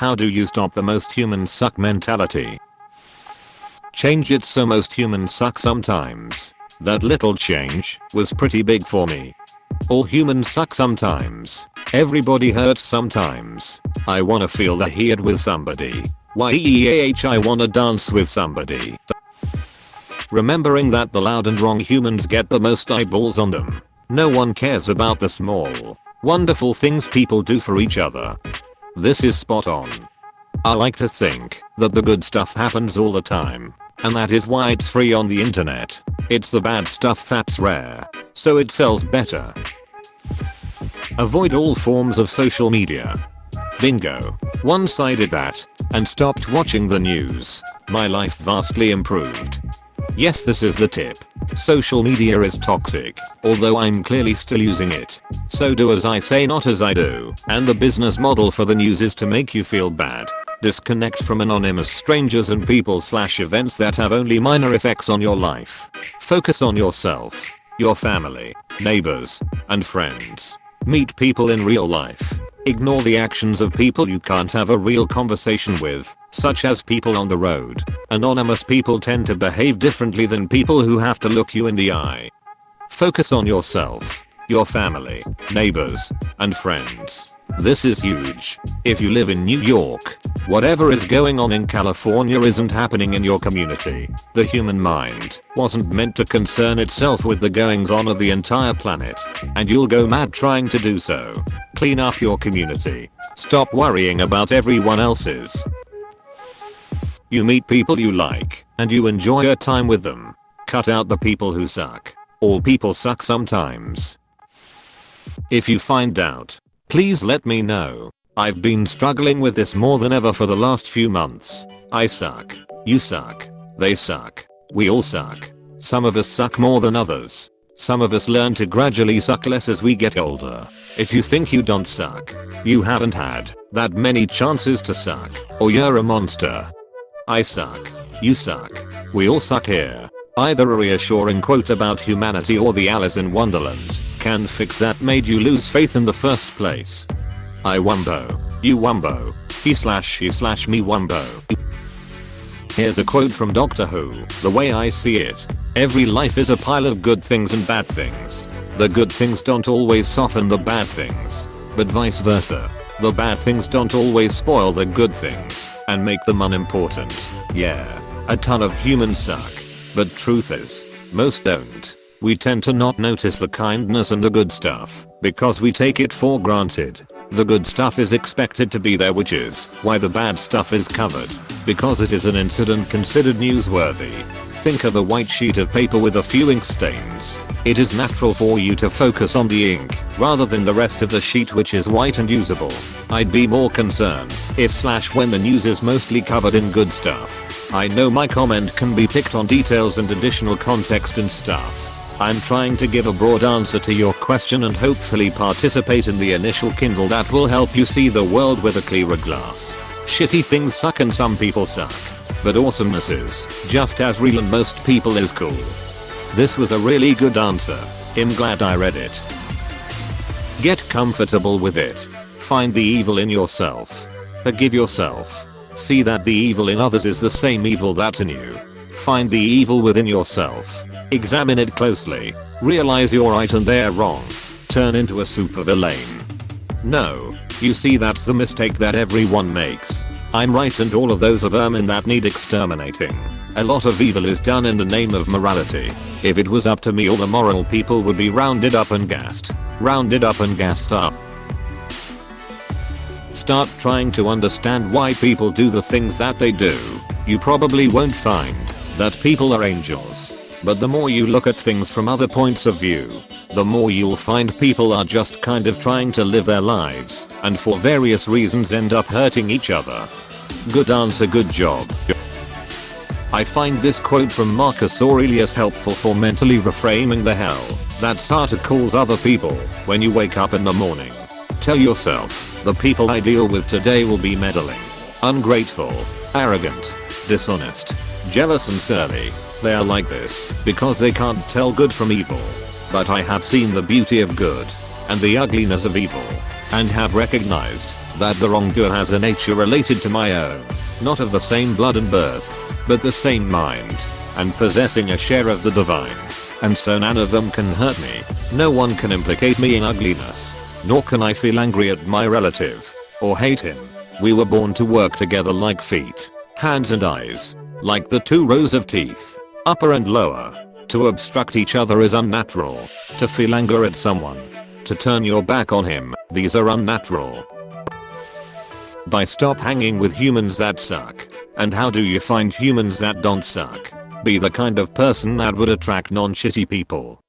How do you stop the most humans suck mentality? Change it so most humans suck sometimes. That little change was pretty big for me. All humans suck sometimes. Everybody hurts sometimes. I wanna feel the heat with somebody. YEAH, I wanna dance with somebody. Remembering that the loud and wrong humans get the most eyeballs on them. No one cares about the small, wonderful things people do for each other. This is spot on. I like to think that the good stuff happens all the time. And that is why it's free on the internet. It's the bad stuff that's rare. So it sells better. Avoid all forms of social media. Bingo. Once I did that and stopped watching the news, my life vastly improved. Yes, this is the tip. Social media is toxic, although I'm clearly still using it. So do as I say, not as I do. And the business model for the news is to make you feel bad. Disconnect from anonymous strangers and people/events that have only minor effects on your life. Focus on yourself, your family, neighbors, and friends. Meet people in real life. Ignore the actions of people you can't have a real conversation with, such as people on the road. Anonymous people tend to behave differently than people who have to look you in the eye. Focus on yourself, your family, neighbors, and friends. This is huge. If you live in New York, whatever is going on in California isn't happening in your community. The human mind wasn't meant to concern itself with the goings on of the entire planet, and you'll go mad trying to do so. Clean up your community. Stop worrying about everyone else's. You meet people you like, and you enjoy your time with them. Cut out the people who suck. All people suck sometimes. If you find out, please let me know. I've been struggling with this more than ever for the last few months. I suck. You suck. They suck. We all suck. Some of us suck more than others. Some of us learn to gradually suck less as we get older. If you think you don't suck, you haven't had that many chances to suck, or you're a monster. I suck. You suck. We all suck here. Either a reassuring quote about humanity or the Alice in Wonderland can fix that made you lose faith in the first place. I wumbo. You wumbo. He/she/me wumbo. Here's a quote from Doctor Who. The way I see it, every life is a pile of good things and bad things. The good things don't always soften the bad things, but vice versa. The bad things don't always spoil the good things and make them unimportant. Yeah, a ton of humans suck. But truth is, most don't. We tend to not notice the kindness and the good stuff because we take it for granted. The good stuff is expected to be there, which is why the bad stuff is covered, because it is an incident considered newsworthy. Think of a white sheet of paper with a few ink stains. It is natural for you to focus on the ink rather than the rest of the sheet, which is white and usable. I'd be more concerned if/when the news is mostly covered in good stuff. I know my comment can be picked on details and additional context and stuff. I'm trying to give a broad answer to your question and hopefully participate in the initial Kindle that will help you see the world with a clearer glass. Shitty things suck and some people suck. But awesomeness is just as real and most people is cool. This was a really good answer. I'm glad I read it. Get comfortable with it. Find the evil in yourself. Forgive yourself. See that the evil in others is the same evil that's in you. Find the evil within yourself. Examine it closely. Realize you're right and they're wrong. Turn into a supervillain. No. You see, that's the mistake that everyone makes. I'm right and all of those are vermin that need exterminating. A lot of evil is done in the name of morality. If it was up to me, all the moral people would be rounded up and gassed. Rounded up and gassed up. Start trying to understand why people do the things that they do. You probably won't find that people are angels. But the more you look at things from other points of view, the more you'll find people are just kind of trying to live their lives, and for various reasons end up hurting each other. Good answer, good job. I find this quote from Marcus Aurelius helpful for mentally reframing the hell that Sartre calls other people when you wake up in the morning. Tell yourself, the people I deal with today will be meddling, ungrateful, arrogant, dishonest, jealous and surly. They are like this because they can't tell good from evil. But I have seen the beauty of good and the ugliness of evil, and have recognized That the wrongdoer has a nature related to my own, not of the same blood and birth, but the same mind, and possessing a share of the divine. And so none of them can hurt me. No one can implicate me in ugliness, nor can I feel angry at my relative, or hate him. We were born to work together like feet, hands and eyes, like the two rows of teeth, upper and lower. To obstruct each other is unnatural. To feel anger at someone, to turn your back on him, these are unnatural. Stop hanging with humans that suck. And how do you find humans that don't suck? Be the kind of person that would attract non-shitty people.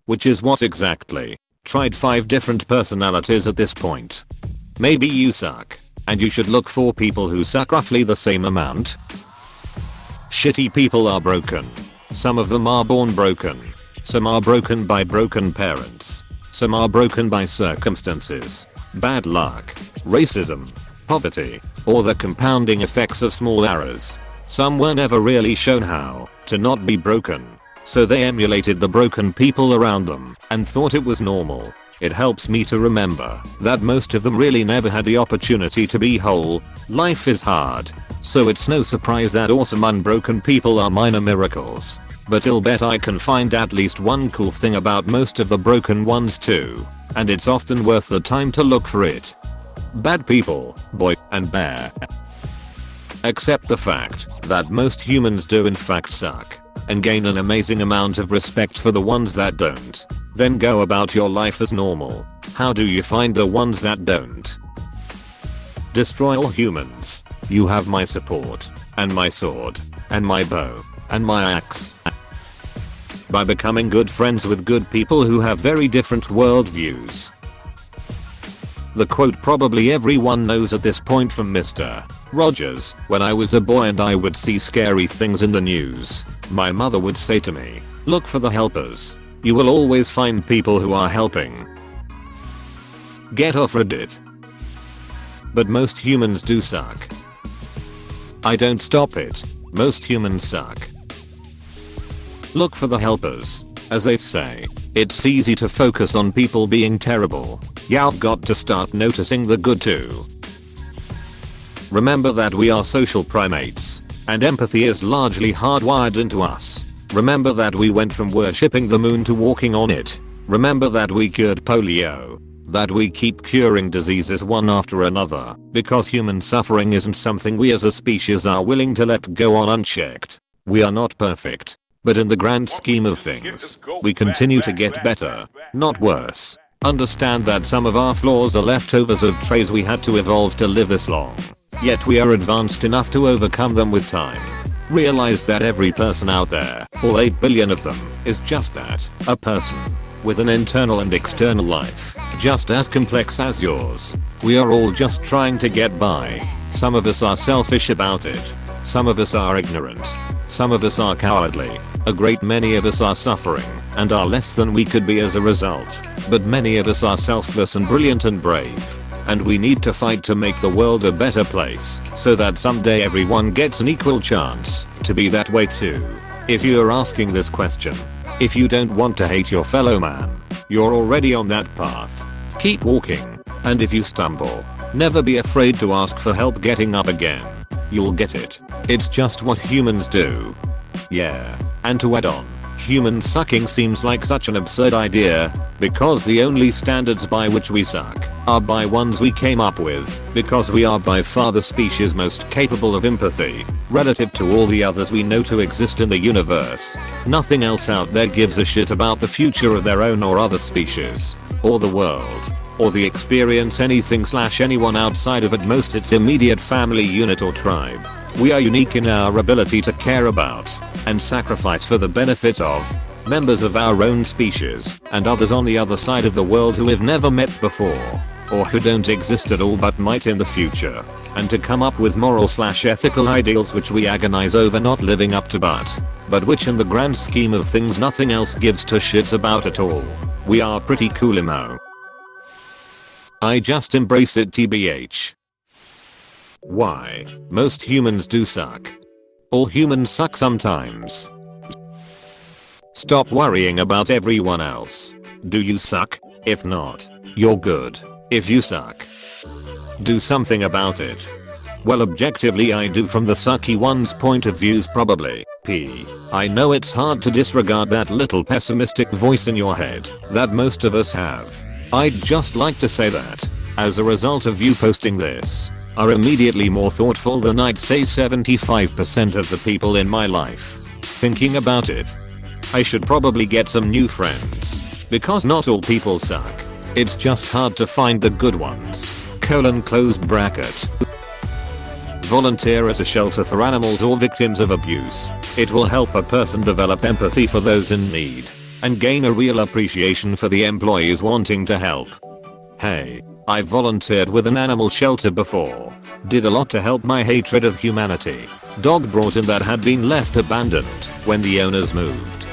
Which is what exactly? Tried 5 different personalities at this point. Maybe you suck, and you should look for people who suck roughly the same amount. Shitty people are broken. Some of them are born broken. Some are broken by broken parents. Some are broken by circumstances, bad luck, racism, poverty, or the compounding effects of small errors. Some were never really shown how to not be broken, so they emulated the broken people around them and thought it was normal. It helps me to remember that most of them really never had the opportunity to be whole. Life is hard, so it's no surprise that awesome unbroken people are minor miracles. But I'll bet I can find at least one cool thing about most of the broken ones too, and it's often worth the time to look for it. Bad people, boy and bear. Accept the fact that most humans do in fact suck, and gain an amazing amount of respect for the ones that don't. Then go about your life as normal. How do you find the ones that don't? Destroy all humans. You have my support, and my sword, and my bow, and my axe. By becoming good friends with good people who have very different worldviews. The quote probably everyone knows at this point from Mr. Rogers. When I was a boy and I would see scary things in the news, my mother would say to me, look for the helpers. You will always find people who are helping. Get off Reddit. But most humans do suck. I don't stop it. Most humans suck. Look for the helpers. As they say, it's easy to focus on people being terrible. You've got to start noticing the good too. Remember that we are social primates, and empathy is largely hardwired into us. Remember that we went from worshipping the moon to walking on it. Remember that we cured polio. That we keep curing diseases one after another, because human suffering isn't something we as a species are willing to let go on unchecked. We are not perfect, but in the grand scheme of things, we continue to get better, not worse. Understand that some of our flaws are leftovers of traits we had to evolve to live this long. Yet we are advanced enough to overcome them with time. Realize that every person out there, all 8 billion of them, is just that, a person. With an internal and external life, just as complex as yours. We are all just trying to get by. Some of us are selfish about it. Some of us are ignorant. Some of us are cowardly. A great many of us are suffering, and are less than we could be as a result. But many of us are selfless and brilliant and brave. And we need to fight to make the world a better place, so that someday everyone gets an equal chance to be that way too. If you are asking this question, if you don't want to hate your fellow man, you're already on that path. Keep walking, and if you stumble, never be afraid to ask for help getting up again. You'll get it. It's just what humans do. Yeah, and to add on, human sucking seems like such an absurd idea, because the only standards by which we suck are by ones we came up with, because we are by far the species most capable of empathy, relative to all the others we know to exist in the universe. Nothing else out there gives a shit about the future of their own or other species, or the world, or the experience anything/anyone outside of at most its immediate family unit or tribe. We are unique in our ability to care about, and sacrifice for the benefit of, members of our own species, and others on the other side of the world who we've never met before, or who don't exist at all but might in the future, and to come up with moral/ethical ideals which we agonize over not living up to but which in the grand scheme of things nothing else gives two shits about at all. We are pretty coolimo. I just embrace it tbh. Why? Most humans do suck. All humans suck sometimes. Stop worrying about everyone else. Do you suck? If not, you're good. If you suck, do something about it. Well, objectively I do from the sucky one's point of views probably. I know it's hard to disregard that little pessimistic voice in your head that most of us have. I'd just like to say that, as a result of you posting this, are immediately more thoughtful than I'd say 75% of the people in my life. Thinking about it, I should probably get some new friends, because not all people suck. It's just hard to find the good ones. Close bracket. Volunteer at a shelter for animals or victims of abuse. It will help a person develop empathy for those in need and gain a real appreciation for the employees wanting to help. Hey, I volunteered with an animal shelter before. Did a lot to help my hatred of humanity. Dog brought in that had been left abandoned when the owners moved.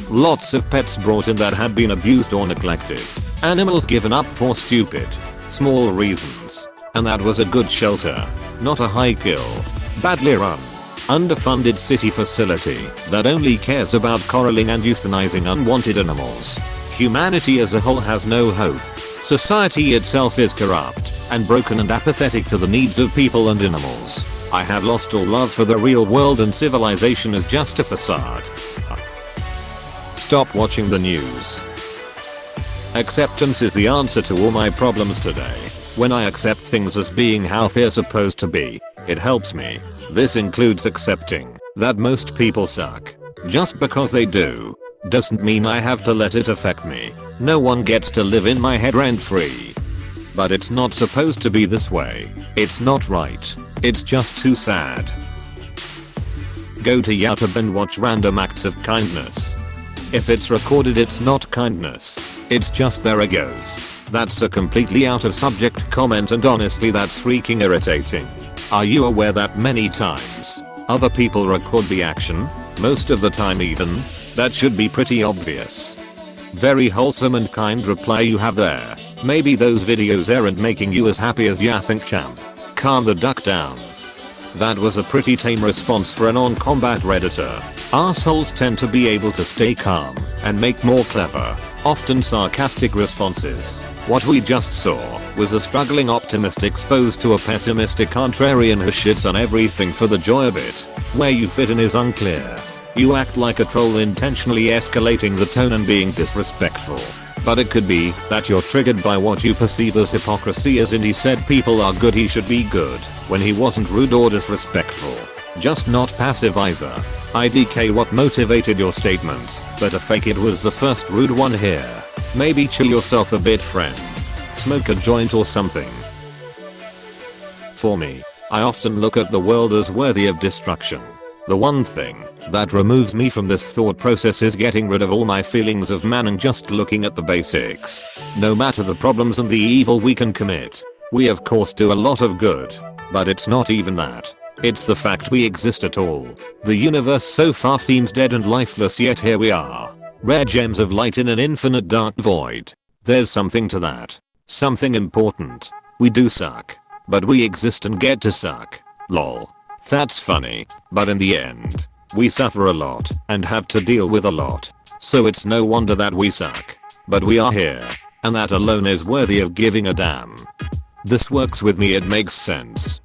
Lots of pets brought in that had been abused or neglected. Animals given up for stupid, small reasons. And that was a good shelter, not a high kill, badly run, underfunded city facility that only cares about corralling and euthanizing unwanted animals. Humanity as a whole has no hope. Society itself is corrupt and broken and apathetic to the needs of people and animals. I have lost all love for the real world and civilization is just a facade. Stop watching the news. Acceptance is the answer to all my problems today. When I accept things as being how they're supposed to be, it helps me. This includes accepting that most people suck. Just because they do, doesn't mean I have to let it affect me. No one gets to live in my head rent free. But it's not supposed to be this way. It's not right. It's just too sad. Go to YouTube and watch random acts of kindness. If it's recorded, it's not kindness. It's just there it goes. That's a completely out of subject comment and honestly that's freaking irritating. Are you aware that many times other people record the action? Most of the time even. That should be pretty obvious. Very wholesome and kind reply you have there. Maybe those videos aren't making you as happy as ya think, champ. Calm the duck down. That was a pretty tame response for an on-combat redditor. Assholes tend to be able to stay calm and make more clever, often sarcastic responses. What we just saw was a struggling optimist exposed to a pessimistic contrarian who shits on everything for the joy of it. Where you fit in is unclear. You act like a troll intentionally escalating the tone and being disrespectful. But it could be that you're triggered by what you perceive as hypocrisy, as in he said people are good, he should be good, when he wasn't rude or disrespectful. Just not passive either. IDK, what motivated your statement? Better fake it was the first rude one here. Maybe chill yourself a bit, friend. Smoke a joint or something. For me, I often look at the world as worthy of destruction. The one thing that removes me from this thought process is getting rid of all my feelings of man and just looking at the basics. No matter the problems and the evil we can commit, we of course do a lot of good. But it's not even that. It's the fact we exist at all. The universe so far seems dead and lifeless, yet here we are. Rare gems of light in an infinite dark void. There's something to that. Something important. We do suck. But we exist and get to suck. Lol. That's funny. But in the end, we suffer a lot and have to deal with a lot. So it's no wonder that we suck. But we are here. And that alone is worthy of giving a damn. This works with me, it makes sense.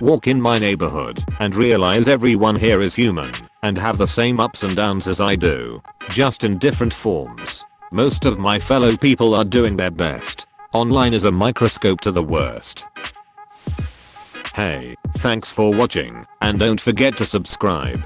Walk in my neighborhood and realize everyone here is human and have the same ups and downs as I do, just in different forms. Most of my fellow people are doing their best. Online is a microscope to the worst. Hey, thanks for watching, and don't forget to subscribe.